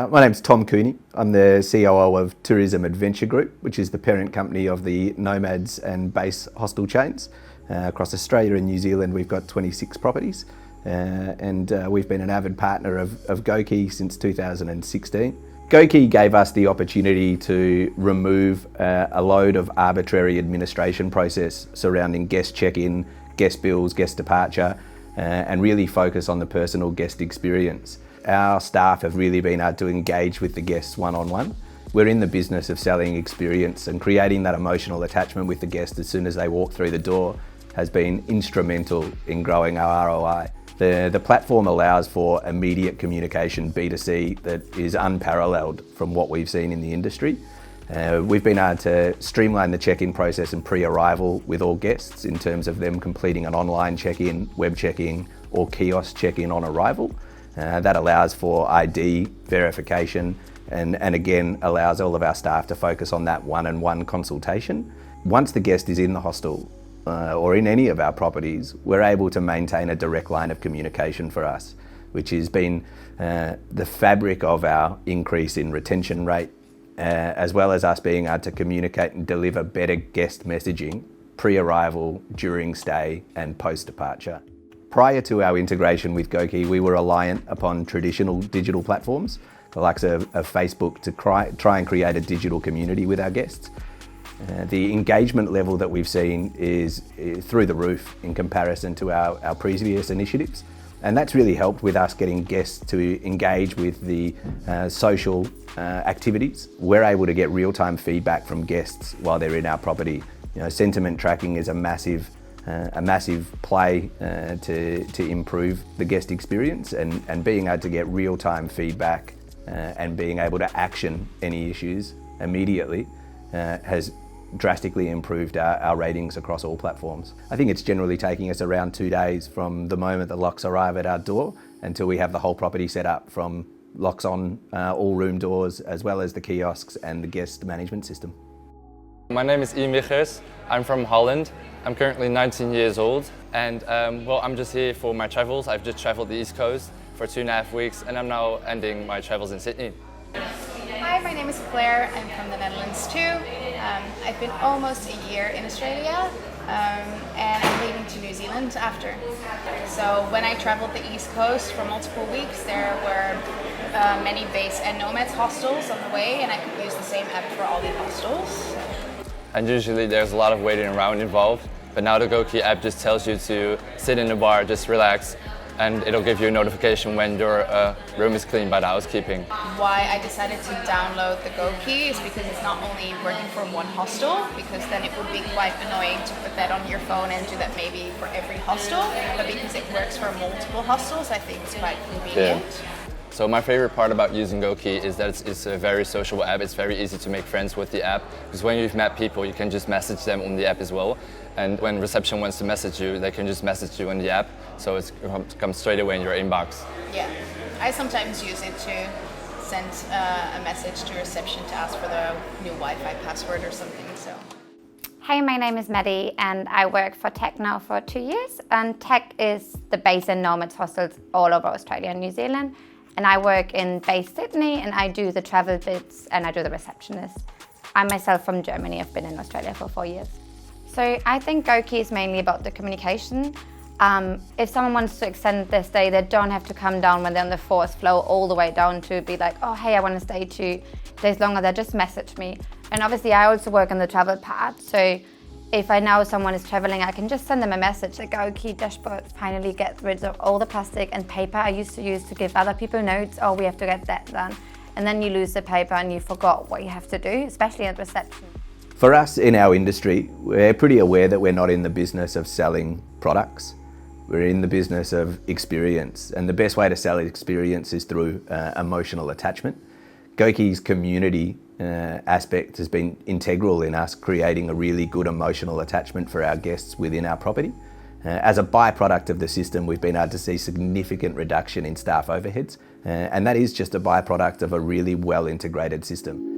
My name's Tom Cooney. I'm the COO of Tourism Adventure Group, which is the parent company of the Nomads and Base hostel chains. Across Australia and New Zealand, we've got 26 properties, and we've been an avid partner of Goki since 2016. Goki gave us the opportunity to remove a load of arbitrary administration process surrounding guest check-in, guest bills, guest departure, and really focus on the personal guest experience. Our staff have really been able to engage with the guests one-on-one. We're in the business of selling experience, and creating that emotional attachment with the guest as soon as they walk through the door has been instrumental in growing our ROI. The platform allows for immediate communication B2C that is unparalleled from what we've seen in the industry. We've been able to streamline the check-in process and pre-arrival with all guests in terms of them completing an online check-in, web check-in or kiosk check-in on arrival. That allows for ID verification and again allows all of our staff to focus on that one-on-one consultation. Once the guest is in the hostel or in any of our properties, we're able to maintain a direct line of communication for us, which has been the fabric of our increase in retention rate, as well as us being able to communicate and deliver better guest messaging pre-arrival, during stay and post-departure. Prior to our integration with Goki, we were reliant upon traditional digital platforms, the likes of Facebook, to try and create a digital community with our guests. The engagement level that we've seen is through the roof in comparison to our previous initiatives. And that's really helped with us getting guests to engage with the social activities. We're able to get real-time feedback from guests while they're in our property. You know, sentiment tracking is a massive play to improve the guest experience, and being able to get real-time feedback and being able to action any issues immediately has drastically improved our ratings across all platforms. I think it's generally taking us around 2 days from the moment the locks arrive at our door until we have the whole property set up, from locks on all room doors, as well as the kiosks and the guest management system. My name is Ian Michers. I'm from Holland. I'm currently 19 years old, and well, I'm just here for my travels. I've just traveled the East Coast for 2.5 weeks, and I'm now ending my travels in Sydney. Hi, my name is Claire. I'm from the Netherlands too. I've been almost a year in Australia, and I'm leaving to New Zealand after. So when I traveled the East Coast for multiple weeks, there were many Base and Nomads hostels on the way, and I could use the same app for all the hostels. And usually there's a lot of waiting around involved, but now the Goki app just tells you to sit in the bar, just relax, and it'll give you a notification when your room is cleaned by the housekeeping. Why I decided to download the Goki is because it's not only working for one hostel, because then it would be quite annoying to put that on your phone and do that maybe for every hostel, but because it works for multiple hostels, I think it's quite convenient. Yeah. So my favorite part about using Goki is that it's a very sociable app. It's very easy to make friends with the app, because when you've met people, you can just message them on the app as well. And when reception wants to message you, they can just message you on the app, so it comes straight away in your inbox. Yeah, I sometimes use it to send a message to reception to ask for the new Wi-Fi password or something. So. Hey, my name is Maddie and I work for Tech now for 2 years. And Tech is the Base and Nomads hostels all over Australia and New Zealand. And I work in Base Sydney, and I do the travel bits and I do the receptionist. I'm myself from Germany. I've been in Australia for 4 years. So I think Goki is mainly about the communication. If someone wants to extend their stay, they don't have to come down when they're on the 4th floor all the way down to be like, oh, hey, I want to stay 2 days longer. They just message me. And obviously I also work on the travel part. So if I know someone is traveling, I can just send them a message like, Goki dashboard, finally get rid of all the plastic and paper I used to use to give other people notes. Oh, we have to get that done. And then you lose the paper and you forgot what you have to do, especially at reception. For us in our industry, we're pretty aware that we're not in the business of selling products. We're in the business of experience, and the best way to sell experience is through emotional attachment. Goki's community aspect has been integral in us creating a really good emotional attachment for our guests within our property. As a byproduct of the system, we've been able to see significant reduction in staff overheads, and that is just a byproduct of a really well integrated system.